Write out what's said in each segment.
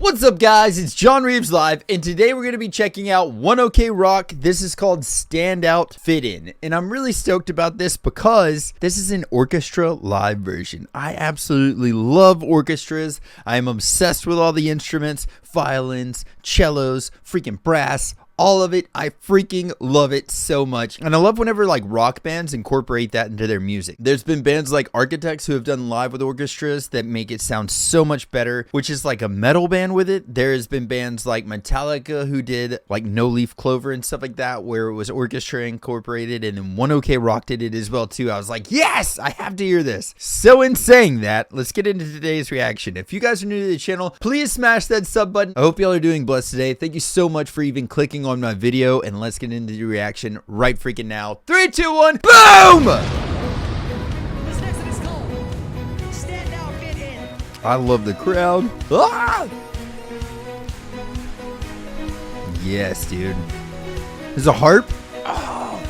What's up guys, it's John Reeves Live, and today we're going to be checking out oneokrock. This is called Standout Fit In, and I'm really stoked about this because this is an orchestra live version. I absolutely love orchestras. I am obsessed with all the instruments, violins, cellos, freaking brass, all of it. I freaking love it so much. And I love whenever like rock bands incorporate that into their music. There's been bands like Architects who have done live with orchestras that make it sound so much better, which is like a metal band with it. There's been bands like Metallica who did like No Leaf Clover and stuff like that, where it was orchestra incorporated, and then oneokrock did it as well too. I was like, yes, I have to hear this. So in saying that, let's get into today's reaction. If you guys are new to the channel, please smash that sub button. I hope y'all are doing blessed today. Thank you so much for even clicking on my video, and let's get into the reaction right freaking now. 3, 2, 1, boom! This next one is called Standout Fit In. I love the crowd. Ah! Yes, dude. There's a harp. Oh.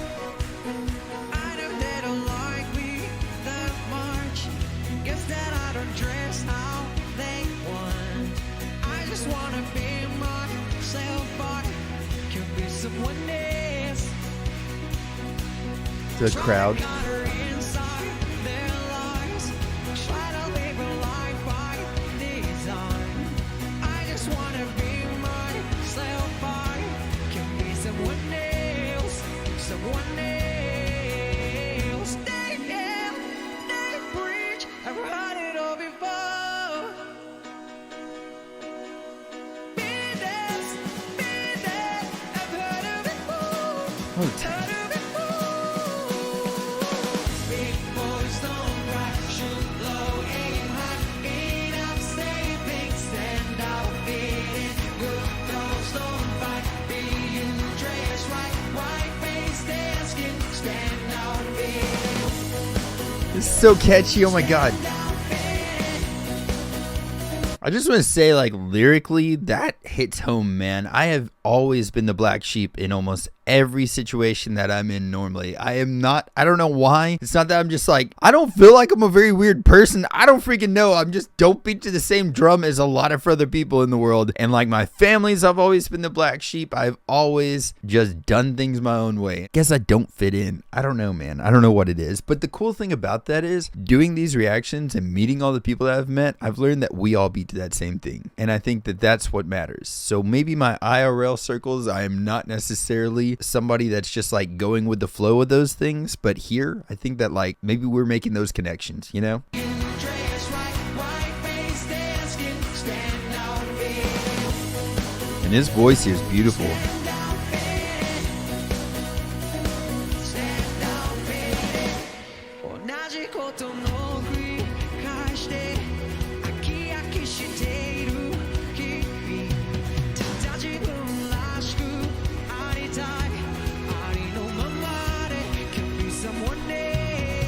I know they don't like me that much. Guess that I don't dress how they want. I just wanna be myself, but could be someone else. The crowd. Oh, this is so catchy. Oh my god. I just want to say, like, lyrically, that hits home, man. I have always been the black sheep in almost every situation that I'm in normally. I don't know why. It's not that I'm just like, I don't feel like I'm a very weird person. I don't freaking know. I'm just don't beat to the same drum as a lot of other people in the world. And like my families, I've always been the black sheep. I've always just done things my own way. I guess I don't fit in. I don't know, man. I don't know what it is. But the cool thing about that is doing these reactions and meeting all the people that I've met, I've learned that we all beat to that same thing. And I think that that's what matters. So maybe my IRL circles, I am not necessarily somebody that's just like going with the flow of those things, but here I think that like maybe we're making those connections, you know? And his voice here is beautiful.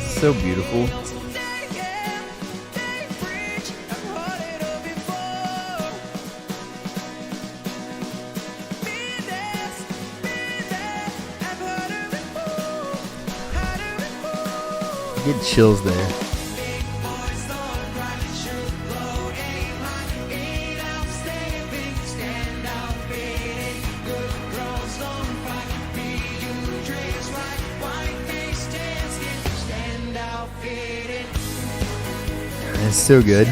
So beautiful. Get chills there. It's so good.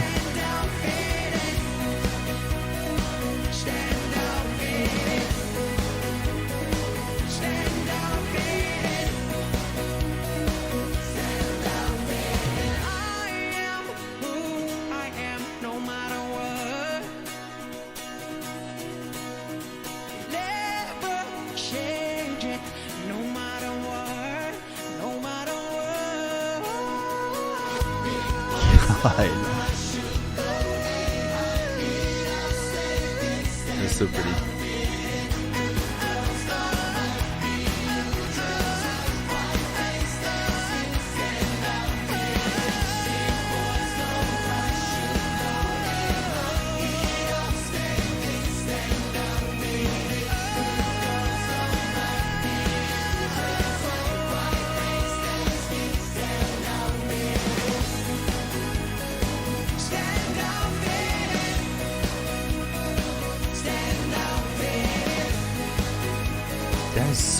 That's so pretty.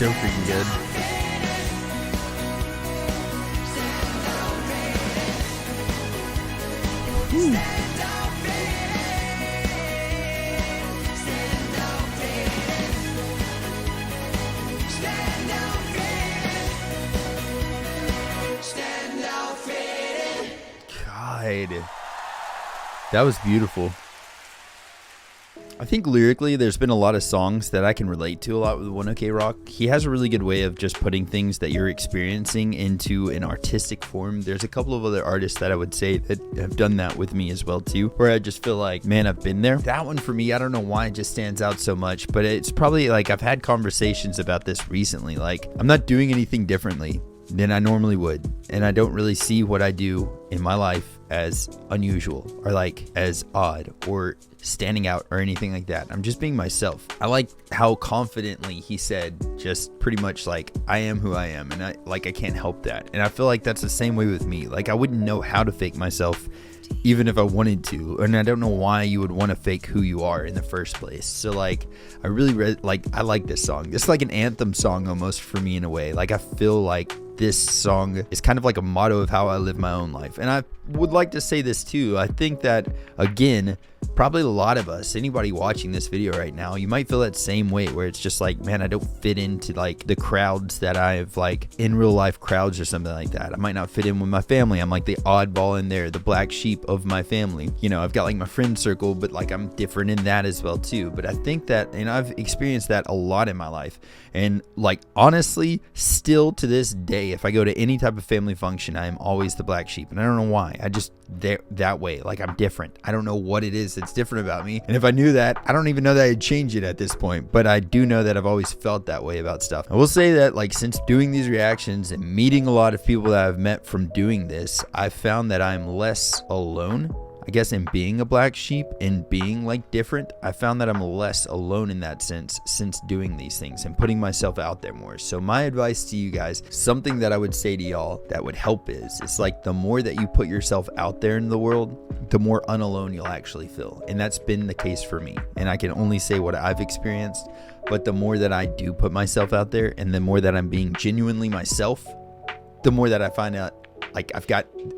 so freaking good. Woo. God, that was beautiful. I think lyrically, there's been a lot of songs that I can relate to a lot with oneokrock. He has a really good way of just putting things that you're experiencing into an artistic form. There's a couple of other artists that I would say that have done that with me as well too, where I just feel like, man, I've been there. That one for me, I don't know why it just stands out so much, but it's probably like I've had conversations about this recently. Like, I'm not doing anything differently than I normally would, and I don't really see what I do in my life as unusual or like as odd or standing out or anything like that. I'm just being myself. I like how confidently he said just pretty much like, I am who I am, and I can't help that. And I feel like that's the same way with me. Like, I wouldn't know how to fake myself even if I wanted to, and I don't know why you would want to fake who you are in the first place. So like, I really I like this song. It's like an anthem song almost for me in a way. Like, I feel like this song is kind of like a motto of how I live my own life. And I would like to say this too. I think that, again, probably a lot of us, anybody watching this video right now, you might feel that same way where it's just like, man, I don't fit into like the crowds that I've like in real life crowds or something like that. I might not fit in with my family. I'm like the oddball in there, the black sheep of my family. You know, I've got like my friend circle, but like I'm different in that as well too. But I think that, and I've experienced that a lot in my life. And like, honestly, still to this day, if I go to any type of family function, I am always the black sheep. And I don't know why. I just, that way, like I'm different. I don't know what it is that's different about me. And if I knew that, I don't even know that I'd change it at this point. But I do know that I've always felt that way about stuff. I will say that like since doing these reactions and meeting a lot of people that I've met from doing this, I've found that I'm less alone, I guess, in being a black sheep and being like different. I found that I'm less alone in that sense since doing these things and putting myself out there more. So my advice to you guys, something that I would say to y'all that would help is, it's like the more that you put yourself out there in the world, the more unalone you'll actually feel. And that's been the case for me. And I can only say what I've experienced, but the more that I do put myself out there and the more that I'm being genuinely myself, the more that I find out like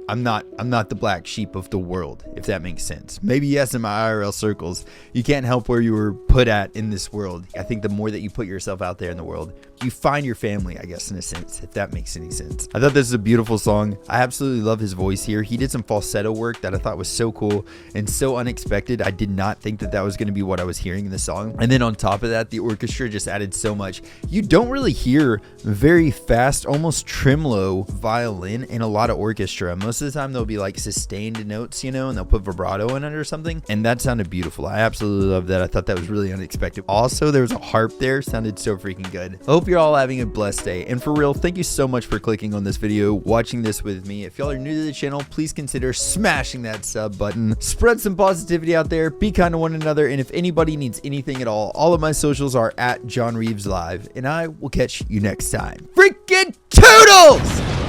I'm not the black sheep of the world, if that makes sense. Maybe yes, in my IRL circles, you can't help where you were put at in this world. I think the more that you put yourself out there in the world, you find your family, I guess, in a sense, if that makes any sense. I thought this is a beautiful song. I absolutely love his voice here. He did some falsetto work that I thought was so cool and so unexpected. I did not think that that was going to be what I was hearing in the song. And then on top of that, the orchestra just added so much. You don't really hear very fast, almost tremolo violin in a lot of orchestra. Most of the time they'll be like sustained notes, you know, and they'll put vibrato in it or something, and that sounded beautiful. I absolutely love that. I thought that was really unexpected. Also, there was a harp there, sounded so freaking good. I hope you're all having a blessed day, and for real, thank you so much for clicking on this video, watching this with me. If y'all are new to the channel, please consider smashing that sub button. Spread some positivity out there, be kind to one another, and if anybody needs anything at all of my socials are at John Reeves Live, and I will catch you next time. Freaking toodles!